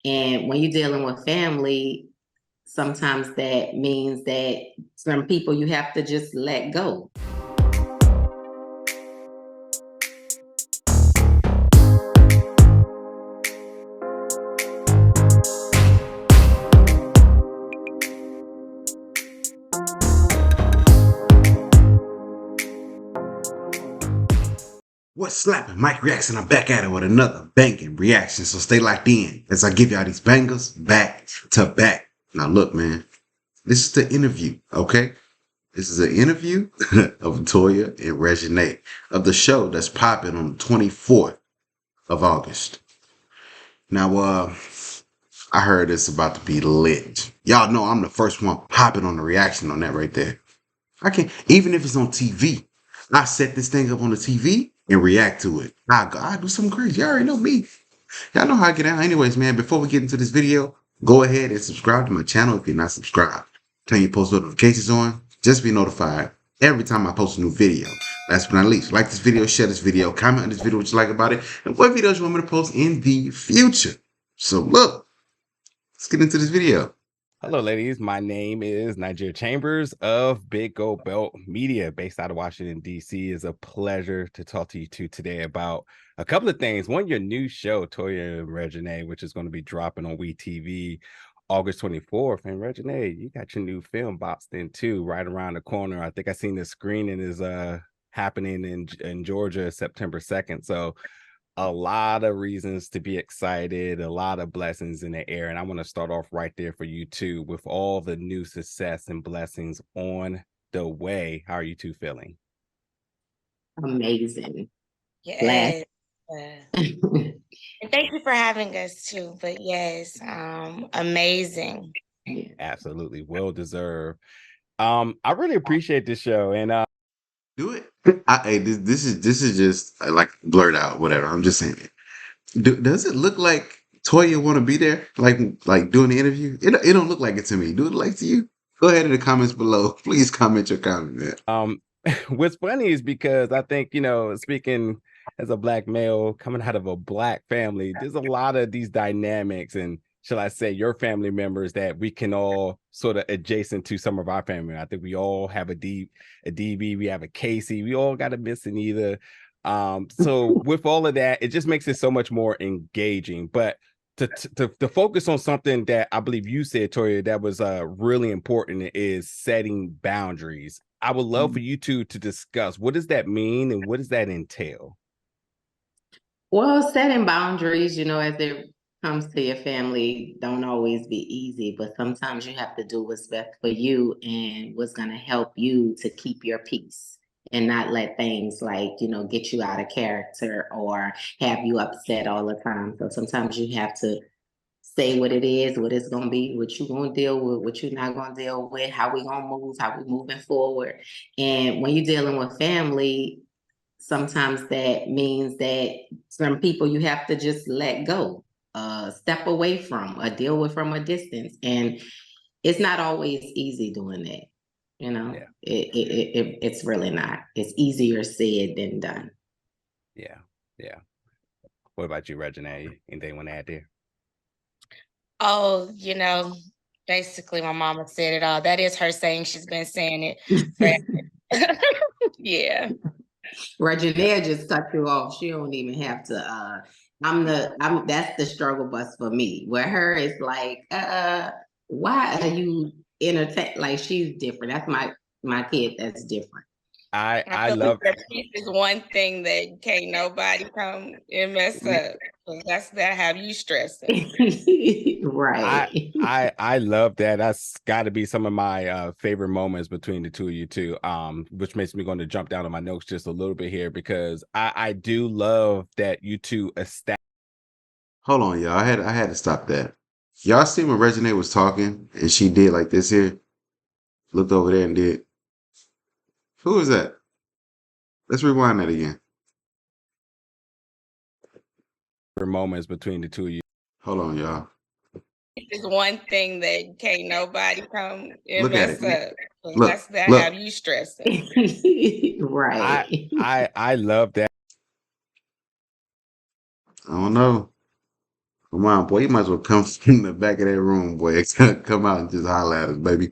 And when you're dealing with family, sometimes that means that some people you have to just let go. What's slapping? Mike Reacts, and I'm back at it with another banging reaction. So stay locked in as I give y'all these bangers back to back. Now look, man, this is the interview, okay? This is an interview of Toya and REGINAE of the show that's popping on the 24th of August. Now, I heard it's about to be lit. Y'all know I'm the first one popping on the reaction on that right there. I can't, even if it's on TV, I set this thing up on the TV and react to it. I do something crazy. Y'all already know me. Y'all know how I get out. Anyways, man, before we get into this video, go ahead and subscribe to my channel if you're not subscribed. Turn your post notifications on. Just be notified every time I post a new video. Last but not least, like this video, share this video, comment on this video what you like about it, and what videos you want me to post in the future. So look, let's get into this video. Hello, ladies. My name is Nigeria Chambers of Big Gold Belt Media, based out of Washington, D.C. It's a pleasure to talk to you two today about a couple of things. One, your new show, Toya and REGINAE, which is going to be dropping on WeTV August 24th. And REGINAE, you got your new film boxed in too, right around the corner. I think I seen the screening is happening in Georgia September 2nd. So a lot of reasons to be excited, a lot of blessings in the air. And I want to start off right there for you two with all the new success and blessings on the way. How are you two feeling? Amazing. Yes. And thank you for having us too. But yes, amazing. Absolutely. Well deserved. I really appreciate this show. And Do it. Hey, this is just like blurred out, whatever. I'm just saying it. Does it look like Toya want to be there, like doing the interview? It don't look like it to me. Do it like to you? Go ahead in the comments below. Please comment your comment. What's funny is because I think, you know, speaking as a Black male coming out of a Black family, there's a lot of these dynamics and, shall I say, your family members that we can all sort of adjacent to some of our family. I think we all have a DB, we have a Casey, we all got a missing either. So with all of that, it just makes it so much more engaging. But to focus on something that I believe you said, Toya, that was really important is setting boundaries. I would love for you two to discuss what does that mean and what does that entail? Well, setting boundaries, you know, as it comes to your family, don't always be easy, but sometimes you have to do what's best for you and what's going to help you to keep your peace and not let things like, you know, get you out of character or have you upset all the time. So sometimes you have to say what it is, what it's going to be, what you're going to deal with, what you're not going to deal with, how we going to move, how we moving forward. And when you're dealing with family, sometimes that means that some people you have to just let go, step away from, or deal with from a distance. And it's not always easy doing that. You know, yeah. It's really not. It's easier said than done. Yeah. Yeah. What about you, REGINAE? Anything you want to add there? Oh, you know, basically my mama said it all. That is her saying. She's been saying it. Yeah. REGINAE just cut you off. She don't even have to. That's the struggle bus for me. Where her is like, why are you entertained? Like she's different. That's my kid. That's different. I love that peace is one thing that can't nobody come and mess up. That's that have you stressing. Right. I love that. That's got to be some of my favorite moments between the two of you two. Which makes me going to jump down on my notes just a little bit here because I do love that you two established. Hold on, y'all. I had to stop that. Y'all see when REGINAE was talking and she did like this here? Looked over there and did. Who was that? Let's rewind that again. Moments between the two of you. Hold on, y'all. It's one thing that can't nobody come and Look mess at up. Look, Have you stressing. Right. I love that. I don't know. Come on, boy. You might as well come from the back of that room, boy. Come out and just holler at us, baby.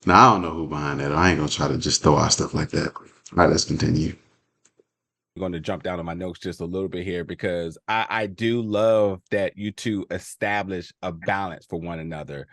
Now, I don't know who behind that. I ain't going to try to just throw out stuff like that. All right, let's continue. I'm going to jump down on my notes just a little bit here because I do love that you two establish a balance for one another.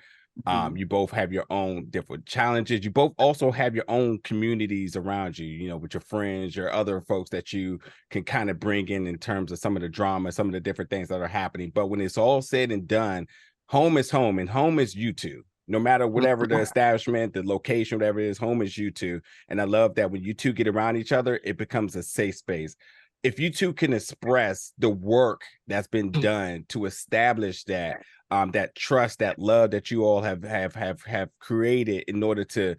You both have your own different challenges. You both also have your own communities around you, you know, with your friends, your other folks that you can kind of bring in terms of some of the drama, some of the different things that are happening. But when it's all said and done, home is home, and home is you two. No matter whatever the establishment, the location, whatever it is, home is you two. And I love that when you two get around each other, it becomes a safe space. If you two can express the work that's been done to establish that, that trust, that love that you all have created in order to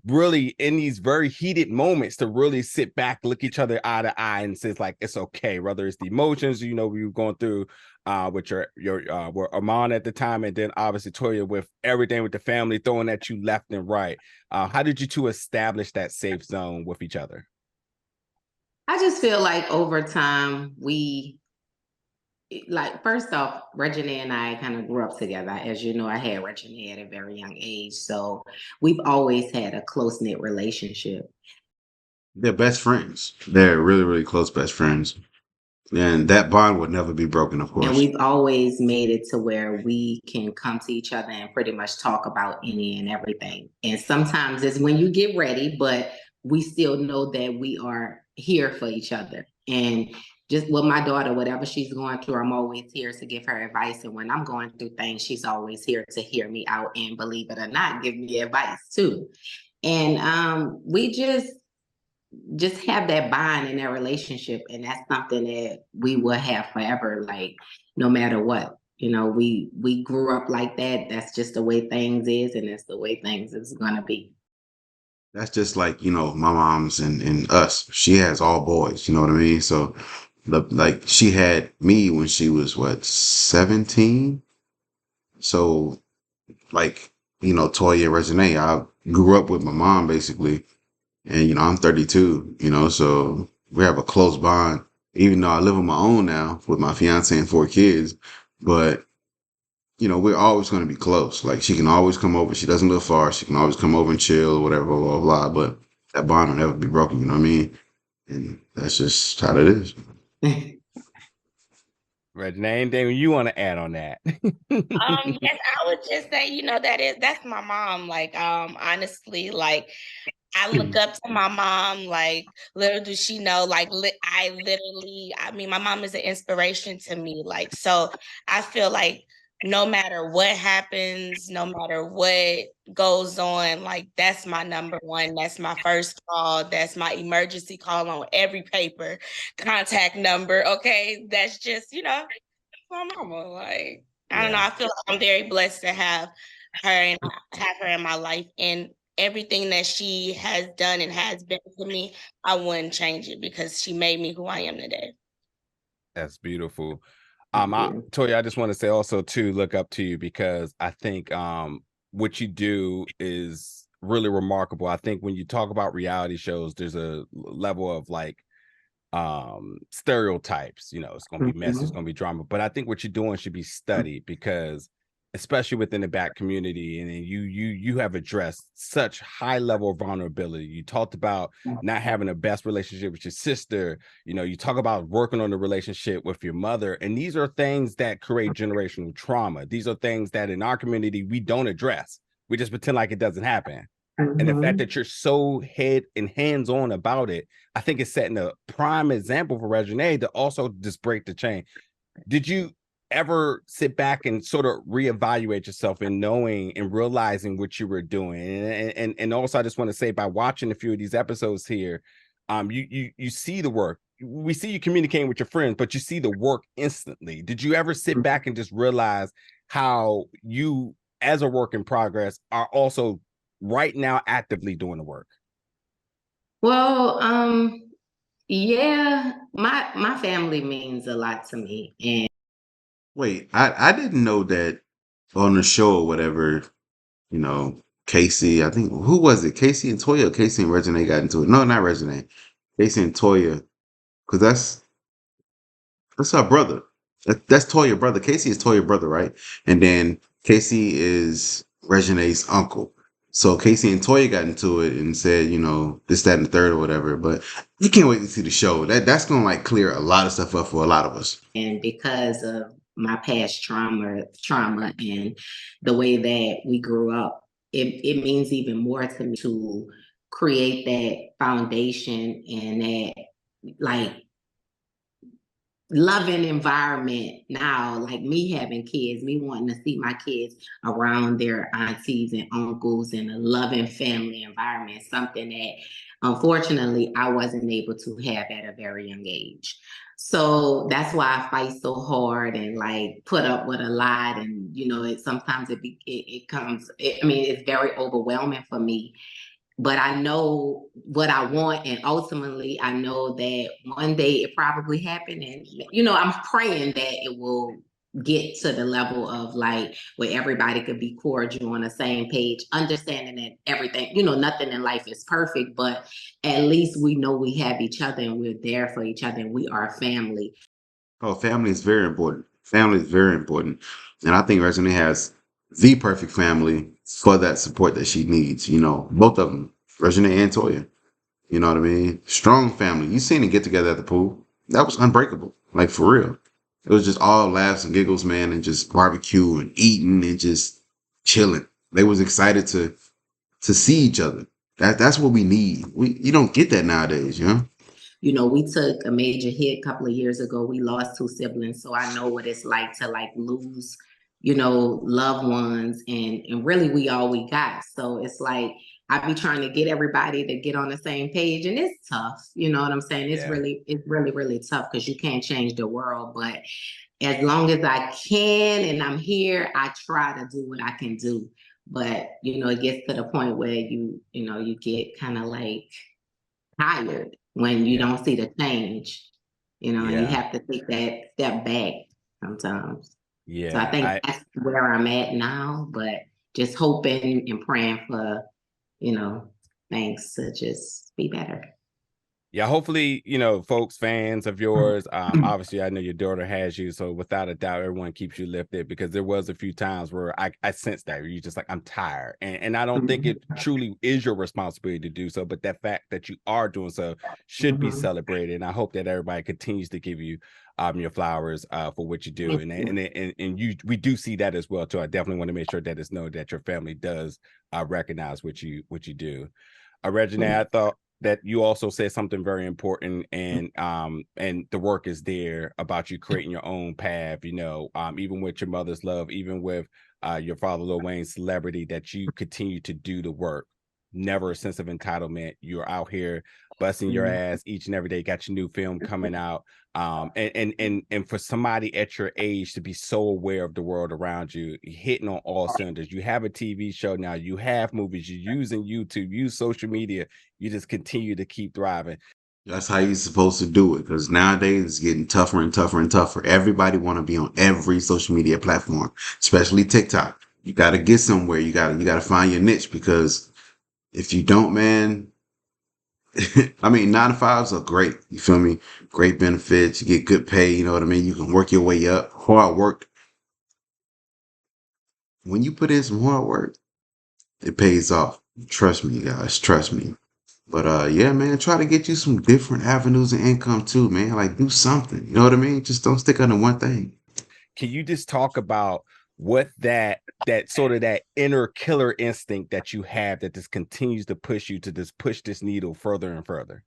really, in these very heated moments, to really sit back, look each other eye to eye, and says like it's okay, whether it's the emotions, you know, we were going through with your were Armand at the time, and then obviously Toya with everything with the family throwing at you left and right. How did you two establish that safe zone with each other? I just feel like over time, like, first off, REGINAE and I kind of grew up together. As you know, I had REGINAE at a very young age. So we've always had a close-knit relationship. They're best friends. They're really, really close best friends. And that bond would never be broken, of And course. we've always made it to where we can come to each other and pretty much talk about any and everything. And sometimes it's when you get ready, but we still know that we are here for each other. And just with my daughter, whatever she's going through, I'm always here to give her advice. And when I'm going through things, she's always here to hear me out and, believe it or not, give me advice too. And we just have that bond in that relationship, and that's something that we will have forever, like no matter what. You know, we grew up like that. That's just the way things is, and that's the way things is gonna be. That's just like, you know, my mom's and us. She has all boys, you know what I mean? So like she had me when she was what, 17? So like, you know, Toya and Regine, I grew up with my mom basically. And, you know, I'm 32, you know, so we have a close bond, even though I live on my own now with my fiance and 4 kids. But, you know, we're always going to be close. Like, she can always come over. She doesn't live far. She can always come over and chill or whatever, blah, blah, blah. But that bond will never be broken, you know what I mean? And that's just how it is. Regina, anything you want to add on that? Yes, I would just say, you know, that's my mom. Like, honestly, like I look up to my mom, like little does she know, like I mean, my mom is an inspiration to me. Like, so I feel like no matter what happens, no matter what goes on, like that's my number one. That's my first call. That's my emergency call on every paper, contact number. Okay. That's just, you know, my mama. Like, I don't know. I feel like I'm very blessed to have her and have her in my life. And everything that she has done and has been to me, I wouldn't change it because she made me who I am today. That's beautiful. Yeah. Toya, I just want to say also too, look up to you because I think what you do is really remarkable. I think when you talk about reality shows, there's a level of like stereotypes, you know, it's gonna be messy, it's gonna be drama. But I think what you're doing should be studied because especially within the Black community, and then you have addressed such high level of vulnerability. You talked about not having the best relationship with your sister, you know, you talk about working on the relationship with your mother, and these are things that create generational trauma. These are things that in our community we don't address. We just pretend like it doesn't happen. And the fact that you're so head and hands-on about it, I think it's setting a prime example for Regine to also just break the chain. Did you ever sit back and sort of reevaluate yourself in knowing and realizing what you were doing? And also I just want to say, by watching a few of these episodes here, you see the work. We see you communicating with your friends, but you see the work instantly. Did you ever sit back and just realize how you, as a work in progress, are also right now actively doing the work? Well, yeah, my family means a lot to me. And Wait, I didn't know that on the show or whatever, you know, Casey, I think, who was it? Casey and Toya, or Casey and Regine got into it. No, not Regine. Casey and Toya, because that's her brother. That's Toya brother. Casey is Toya brother, right? And then Casey is Regine's uncle. So Casey and Toya got into it and said, you know, this, that, and the third or whatever. But you can't wait to see the show. That's gonna like clear a lot of stuff up for a lot of us. And because of my past trauma and the way that we grew up, it means even more to me to create that foundation and that like loving environment now, like me having kids, me wanting to see my kids around their aunties and uncles in a loving family environment, something that unfortunately I wasn't able to have at a very young age. So that's why I fight so hard and like put up with a lot. And you know, it sometimes it comes. I mean, it's very overwhelming for me, but I know what I want, and ultimately I know that one day it probably happened, and you know I'm praying that it will get to the level of like where everybody could be cordial on the same page, understanding that everything, you know, nothing in life is perfect, but at least we know we have each other and we're there for each other and we are family. Oh, family is very important. Family is very important. And I think Regina has the perfect family for that support that she needs. You know, both of them, Regina and Toya. You know what I mean? Strong family. You seen it get together at the pool. That was unbreakable. Like for real. It was just all laughs and giggles, man, and just barbecue and eating and just chilling. They was excited to see each other. That's what we need. You don't get that nowadays, you know? You know, we took a major hit a couple of years ago. We lost two siblings, so I know what it's like to like lose, you know, loved ones, and really we all we got. So it's like I be trying to get everybody to get on the same page, and it's tough. You know what I'm saying? Yeah. It's really, really tough because you can't change the world, but as long as I can and I'm here, I try to do what I can do. But you know, it gets to the point where you know, you get kind of like tired when you Yeah. don't see the change, you know, and you Yeah. have to take that step back sometimes. So I Yeah. think that's where I'm at now, but just hoping and praying for, you know, things to just be better. Yeah, hopefully, you know, folks, fans of yours, obviously I know your daughter has you, so without a doubt, everyone keeps you lifted, because there was a few times where I sensed that you just like, I'm tired. And I don't think it truly is your responsibility to do so, but that fact that you are doing so should be Mhm. celebrated. And I hope that everybody continues to give you your flowers for what you do. Thank And you. we do see that as well too. I definitely want to make sure that it's known that your family does recognize what you do. Regina, I thought that you also said something very important, and the work is there about you creating your own path, you know, even with your mother's love, even with your father Lil Wayne's celebrity, that you continue to do the work. Never a sense of entitlement. You're out here busting your ass each and every day, got your new film coming out. And for somebody at your age to be so aware of the world around you, hitting on all cylinders. You have a TV show now, you have movies, you're using YouTube, use social media, you just continue to keep thriving. That's how you're supposed to do it. Because nowadays it's getting tougher and tougher and tougher. Everybody want to be on every social media platform, especially TikTok. You got to get somewhere. You got to find your niche, because if you don't, man, I mean, 9 to 5s are great. You feel me? Great benefits. You get good pay. You know what I mean? You can work your way up. Hard work. When you put in some hard work, it pays off. Trust me, guys. Trust me. But yeah, man, try to get you some different avenues of income too, man. Like do something. You know what I mean? Just don't stick under one thing. Can you just talk about what that sort of that inner killer instinct that you have that just continues to push you to just push this needle further and further?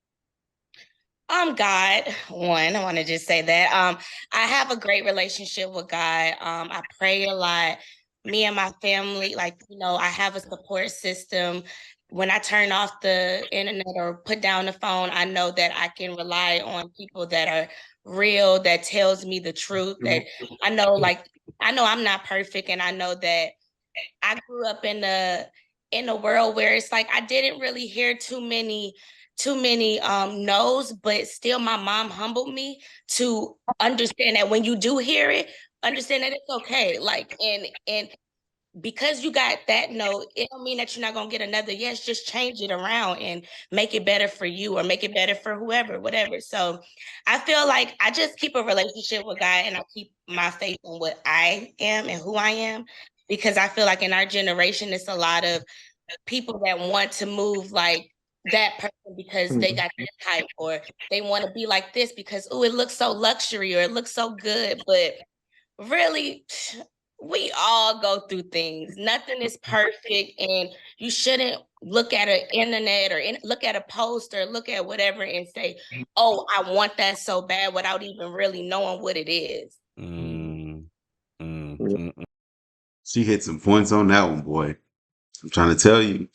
God, one, I want to just say that. I have a great relationship with God. I pray a lot. Me and my family, like, you know, I have a support system. When I turn off the internet or put down the phone, I know that I can rely on people that are real, that tells me the truth, that I know, like, I know I'm not perfect, and I know that I grew up in a world where it's like I didn't really hear too many no's, but still my mom humbled me to understand that when you do hear it, understand that it's okay. Like and because you got that no, it don't mean that you're not gonna get another yes. Just change it around and make it better for you or make it better for whoever, whatever. So I feel like I just keep a relationship with God and I keep my faith in what I am and who I am, because I feel like in our generation, it's a lot of people that want to move like that person because they got this type, or they want to be like this because oh, it looks so luxury or it looks so good. But really, we all go through things. Nothing is perfect, and you shouldn't look at an internet or look at a post or look at whatever and say, "Oh, I want that so bad," without even really knowing what it is. Mm, mm, Yeah. mm, She hit some points on that one, boy. I'm trying to tell you,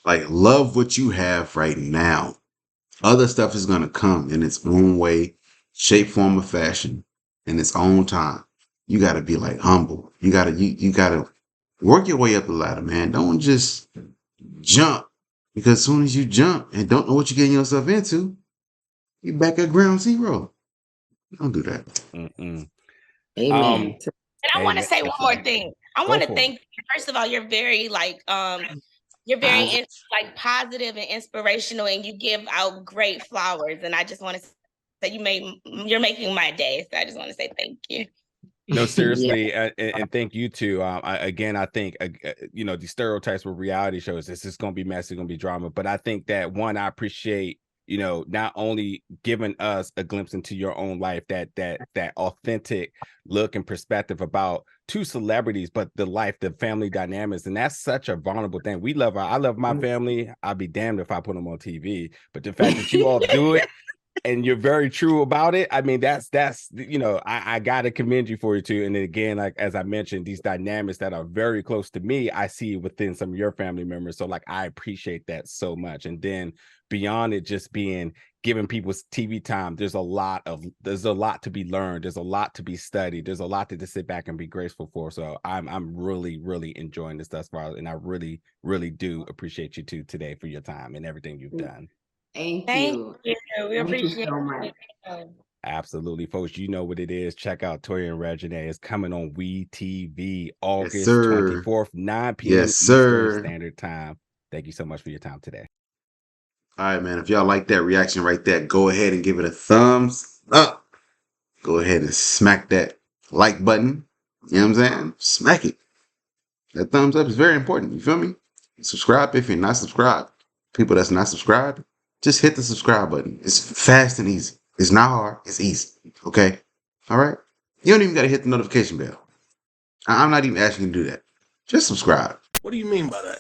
like, love what you have right now. Other stuff is going to come in its own way, shape, form, or fashion, in its own time. You got to be like humble. You got to work your way up the ladder, man. Don't just jump, because as soon as you jump and don't know what you're getting yourself into, you're back at ground zero. Don't do that. mm, mm. Amen. And I want to Amen. say one more thing. I Go want to for it. thank you. First of all, you're very like you're very like positive and inspirational, and you give out great flowers. And I just want to say you're making my day. So I just want to say thank you. No, Yeah. seriously, and thank you too. I think these stereotypes with reality shows, it's just gonna be messy, gonna be drama. But I think that one, I appreciate not only giving us a glimpse into your own life, that authentic look and perspective about two celebrities, but the life, the family dynamics, and that's such a vulnerable thing. I love my family. I'd be damned if I put them on TV, but the fact that you all do it and you're very true about it. I mean, that's I gotta commend you for it too. And then again, like as I mentioned, these dynamics that are very close to me, I see within some of your family members. So like I appreciate that so much. And then beyond it just being giving people TV time, there's a lot to be learned, there's a lot to be studied, there's a lot to just sit back and be grateful for. So I'm really, really enjoying this thus far. And I really, really do appreciate you too today for your time and everything you've done. Thank Thank you. you. We Thank you appreciate so much. it. Absolutely, folks. You know what it is. Check out Toya and REGINAE. It's coming on We TV Yes, August sir. 24th, 9 p.m. Yes, Eastern sir. Standard Time. Thank you so much for your time today. All right, man. If y'all like that reaction right there, go ahead and give it a thumbs up. Go ahead and smack that like button. You know what I'm saying? Smack it. That thumbs up is very important. You feel me? Subscribe if you're not subscribed. People that's not subscribed, just hit the subscribe button. It's fast and easy. It's not hard. It's easy. Okay? All right? You don't even got to hit the notification bell. I'm not even asking you to do that. Just subscribe. What do you mean by that?